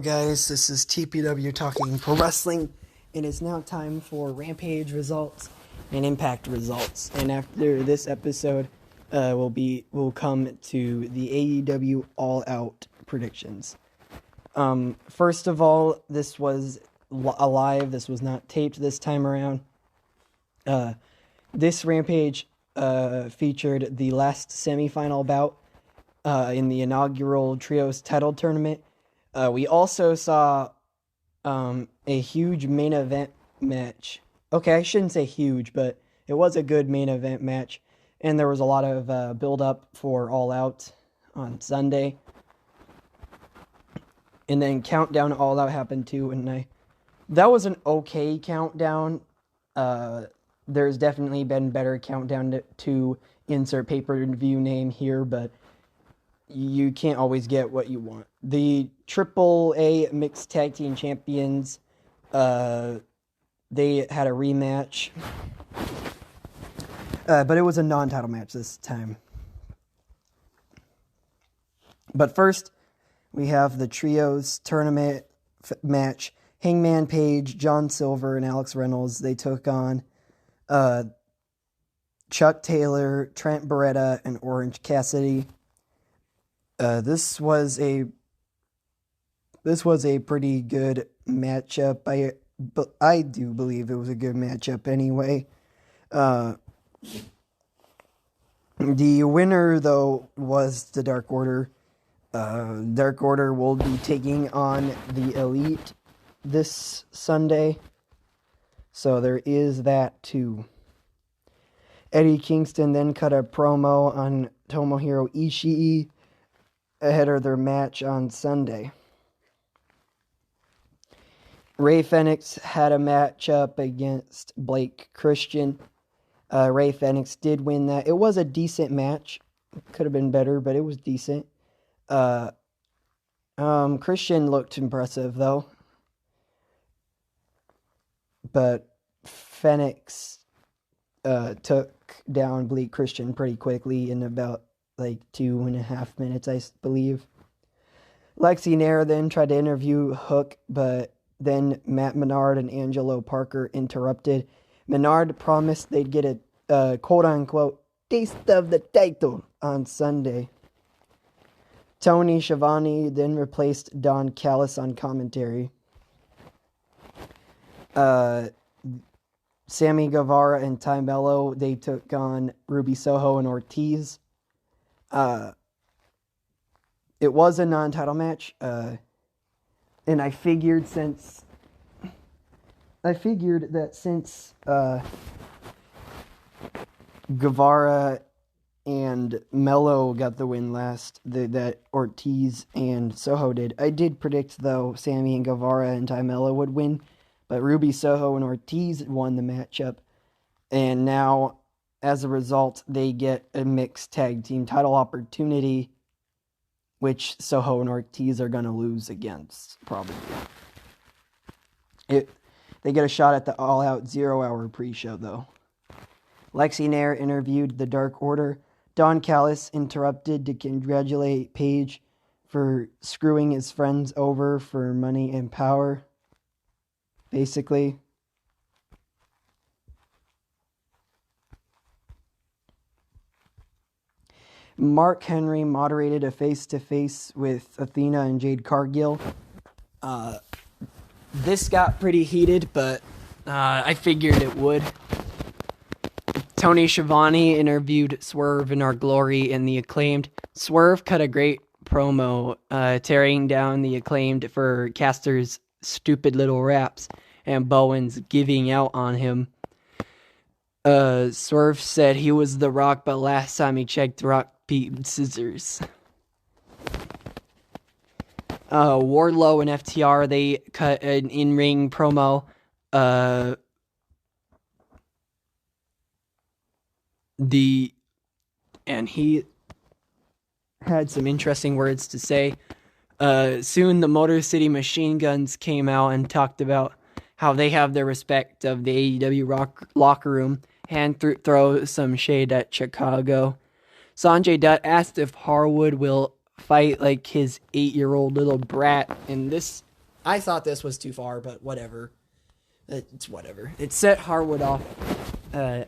guys, this is TPW talking pro wrestling. It is now time for Rampage results and Impact results. And after this episode, we'll come to the AEW All Out predictions. First of all, this was live. This was not taped this time around. This Rampage featured the last semifinal bout in the inaugural Trios title tournament. We also saw a huge main event match. Okay, I shouldn't say huge, but it was a good main event match. And there was a lot of build-up for All Out on Sunday. And then Countdown All Out happened too, and that was an okay countdown. There's definitely been better countdown to insert pay-per-view name here, but you can't always get what you want. The AAA Mixed Tag Team Champions, they had a rematch. But it was a non-title match this time. But first, we have the Trios tournament match. Hangman Page, John Silver, and Alex Reynolds, they took on Chuck Taylor, Trent Beretta, and Orange Cassidy. This was a pretty good matchup. I do believe it was a good matchup anyway. The winner, though, was the Dark Order. Dark Order will be taking on the Elite this Sunday. So there is that, too. Eddie Kingston then cut a promo on Tomohiro Ishii ahead of their match on Sunday. Ray Fenix had a matchup against Blake Christian. Ray Fenix did win that. It was a decent match. Could have been better, but it was decent. Christian looked impressive, though. But Fenix took down Blake Christian pretty quickly in about 2.5 minutes, I believe. Lexi Nair then tried to interview Hook, but then Matt Menard and Angelo Parker interrupted. Menard promised they'd get a quote-unquote taste of the title on Sunday. Tony Schiavone then replaced Don Callis on commentary. Sammy Guevara and Ty Mello, they took on Ruby Soho and Ortiz. It was a non-title match, and I figured that since Guevara and Mello got the win last, that Ortiz and Soho did. I did predict, though, Sammy and Guevara and Ty Mello would win, but Ruby Soho and Ortiz won the matchup, and now, as a result, they get a mixed tag team title opportunity, which Soho and Ortiz are going to lose against, probably. They get a shot at the All Out 0 Hour pre-show, though. Lexi Nair interviewed the Dark Order. Don Callis interrupted to congratulate Page for screwing his friends over for money and power, basically. Mark Henry moderated a face-to-face with Athena and Jade Cargill. This got pretty heated, but I figured it would. Tony Schiavone interviewed Swerve in Our Glory and the Acclaimed. Swerve cut a great promo, tearing down the Acclaimed for Caster's stupid little raps and Bowen's giving out on him. Swerve said he was The Rock, but last time he checked, Rock beat scissors. Wardlow and FTR, they cut an in-ring promo. And he had some interesting words to say. Soon the Motor City Machine Guns came out and talked about how they have the respect of the AEW locker room and throw some shade at Chicago. Sanjay Dutt asked if Harwood will fight like his 8-year-old little brat, and this I thought this was too far, but whatever. It's whatever. It set Harwood off, and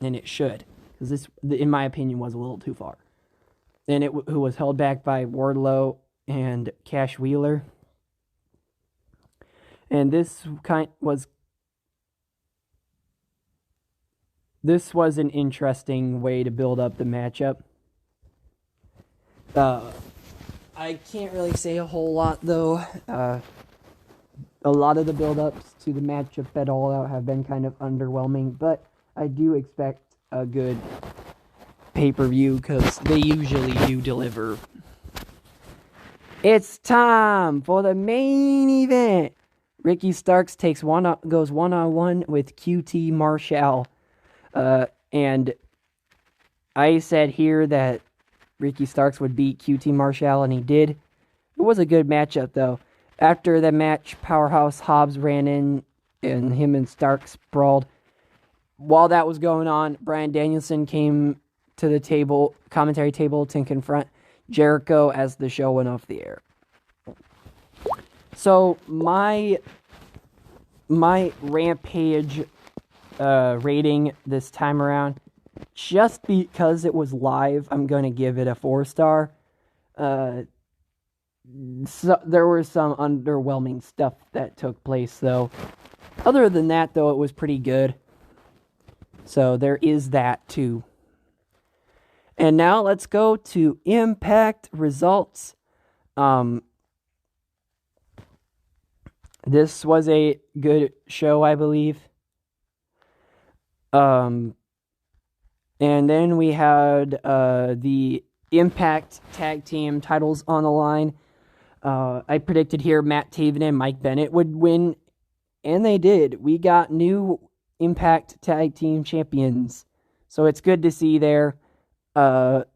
it should, because this, in my opinion, was a little too far. And who was held back by Wardlow and Cash Wheeler. And this was an interesting way to build up the matchup. I can't really say a whole lot, though. A lot of the build-ups to the matchup at All Out have been kind of underwhelming, but I do expect a good pay-per-view because they usually do deliver. It's time for the main event. Ricky Starks goes one-on-one with QT Marshall. And I said here that Ricky Starks would beat QT Marshall, and he did. It was a good matchup, though. After the match, Powerhouse Hobbs ran in, and him and Starks brawled. While that was going on, Bryan Danielson came to the commentary table, to confront Jericho as the show went off the air. So my Rampage rating this time around, just because it was live, I'm going to give it a 4-star. So there was some underwhelming stuff that took place, though. Other than that, though, it was pretty good. So there is that, too. And now let's go to Impact results. This was a good show, I believe. And then we had the Impact Tag Team titles on the line. I predicted here Matt Taven and Mike Bennett would win, and they did. We got new Impact Tag Team champions, so it's good to see there. Not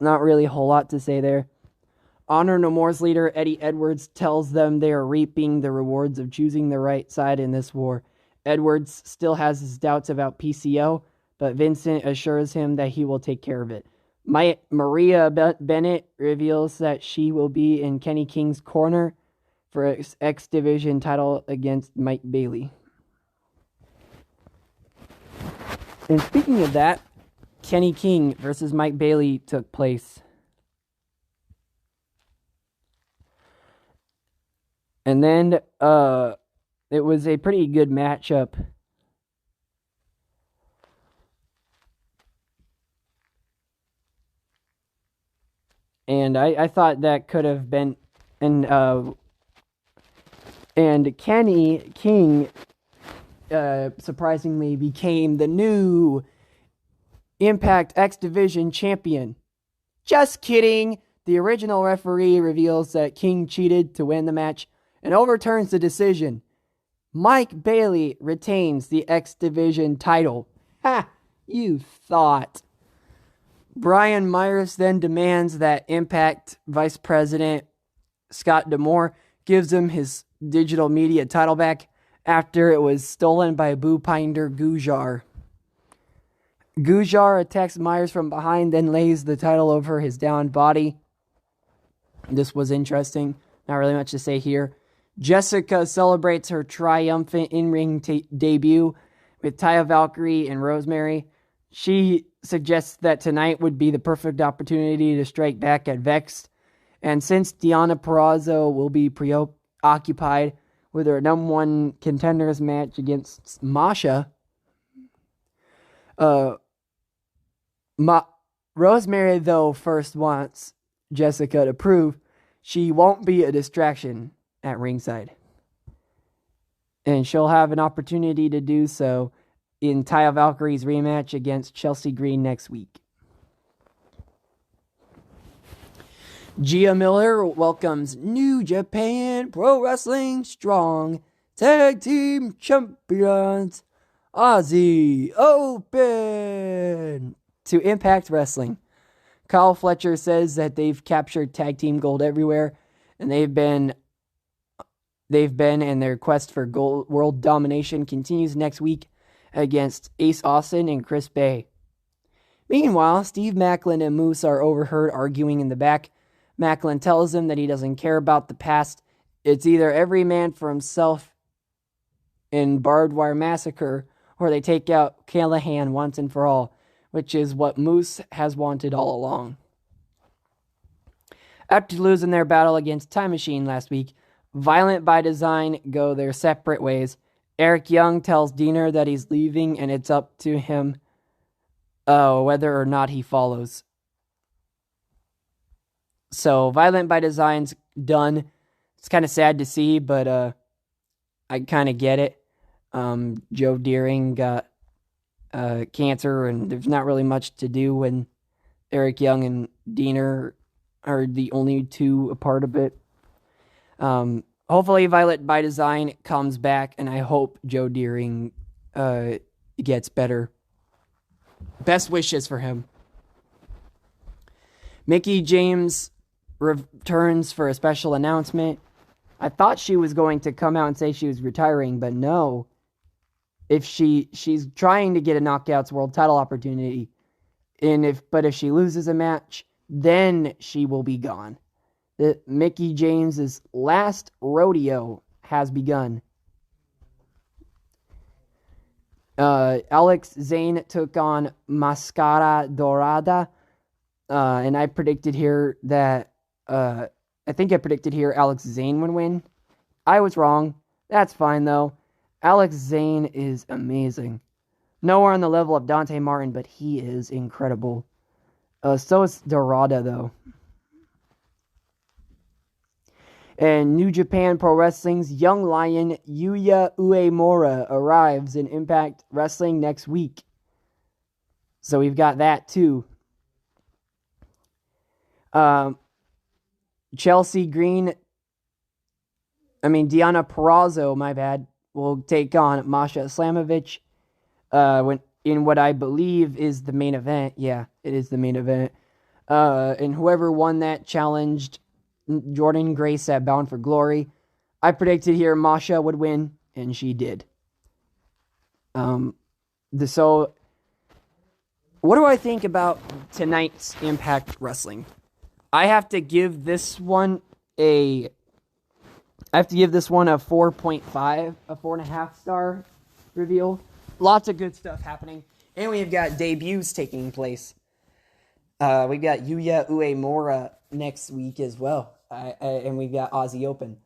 really a whole lot to say there. Honor No More's leader, Eddie Edwards, tells them they are reaping the rewards of choosing the right side in this war. Edwards still has his doubts about PCO, but Vincent assures him that he will take care of it. Maria Bennett reveals that she will be in Kenny King's corner for X Division title against Mike Bailey. And speaking of that, Kenny King versus Mike Bailey took place. And then it was a pretty good matchup. And I thought that could have been, and Kenny King surprisingly became the new Impact X Division champion. Just kidding. The original referee reveals that King cheated to win the match and overturns the decision. Mike Bailey retains the X Division title. Ha! You thought. Brian Myers then demands that Impact Vice President Scott D'Amore gives him his digital media title back after it was stolen by Bhupinder Gujar. Gujar attacks Myers from behind, then lays the title over his downed body. This was interesting. Not really much to say here. Jessica celebrates her triumphant in-ring debut with Taya Valkyrie and Rosemary. She suggests that tonight would be the perfect opportunity to strike back at Vex. And since Deonna Purrazzo will be preoccupied with her number one contenders match against Masha, Rosemary, though, first wants Jessica to prove she won't be a distraction at ringside. And she'll have an opportunity to do so in Taya Valkyrie's rematch against Chelsea Green next week. Gia Miller welcomes New Japan Pro Wrestling Strong Tag Team Champions Aussie Open to Impact Wrestling. Kyle Fletcher says that they've captured tag team gold everywhere, and they've been, and their quest for gold, world domination continues next week against Ace Austin and Chris Bay. Meanwhile, Steve Maclin and Moose are overheard arguing in the back. Maclin tells him that he doesn't care about the past It's either every man for himself in Barbed Wire Massacre, or they take out Callahan once and for all, which is what Moose has wanted all along. After losing their battle against Time Machine last week, Violent by Design go their separate ways. Eric Young tells Diener that he's leaving and it's up to him whether or not he follows. So Violent by Design's done. It's kind of sad to see, but I kind of get it. Joe Deering got cancer, and there's not really much to do when Eric Young and Diener are the only two a part of it. Hopefully Violet by Design comes back, and I hope Joe Deering gets better. Best wishes for him. Mickie James returns for a special announcement. I thought she was going to come out and say she was retiring, but no. If she's trying to get a Knockouts World title opportunity, but if she loses a match, then she will be gone. Mickie James's last rodeo has begun. Alex Zane took on Mascara Dorada, and I predicted here that Alex Zane would win. I was wrong. That's fine though. Alex Zane is amazing. Nowhere on the level of Dante Martin, but he is incredible. So is Dorada though. And New Japan Pro Wrestling's young lion Yuya Uemura arrives in Impact Wrestling next week. So we've got that too. Diana Purrazzo, will take on Masha Slamovich in what I believe is the main event. Yeah, it is the main event. And whoever won that challenged Jordan Grace at Bound for Glory. I predicted here Masha would win, and she did. So, what do I think about tonight's Impact Wrestling? I have to give this one a 4.5, a 4.5 star reveal. Lots of good stuff happening. And we've got debuts taking place. We've got Yuya Uemura next week as well. And we've got Aussie Open.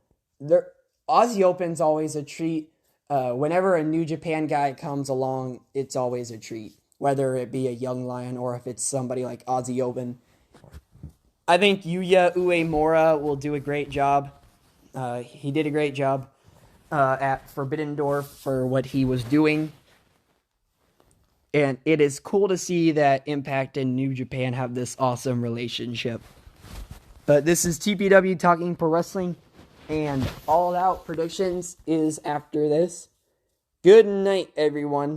Aussie Open's always a treat. Whenever a New Japan guy comes along, it's always a treat. Whether it be a young lion or if it's somebody like Aussie Open. I think Yuya Uemura will do a great job. He did a great job at Forbidden Door for what he was doing. And it is cool to see that Impact and New Japan have this awesome relationship. But this is TPW Talking Pro Wrestling, and All Out Predictions is after this. Good night, everyone.